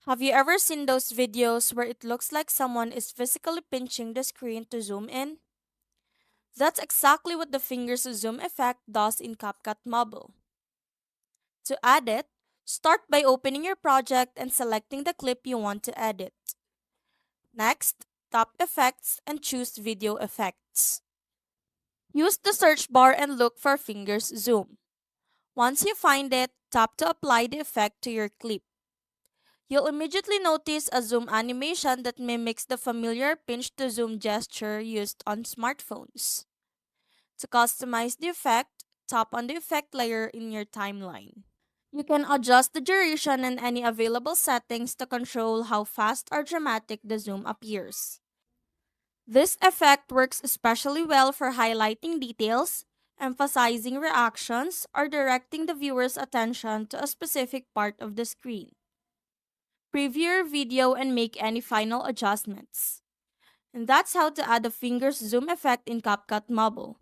Have you ever seen those videos where it looks like someone is physically pinching the screen to zoom in? That's exactly what the fingers zoom effect does in CapCut Mobile. To add it, start by opening your project and selecting the clip you want to edit. Next, tap Effects and choose Video Effects. Use the search bar and look for fingers zoom. Once you find it, tap to apply the effect to your clip. You'll immediately notice a zoom animation that mimics the familiar pinch to zoom gesture used on smartphones. To customize the effect, tap on the effect layer in your timeline. You can adjust the duration and any available settings to control how fast or dramatic the zoom appears. This effect works especially well for highlighting details, emphasizing reactions, or directing the viewer's attention to a specific part of the screen. Preview your video and make any final adjustments. And that's how to add a fingers zoom effect in CapCut Mobile.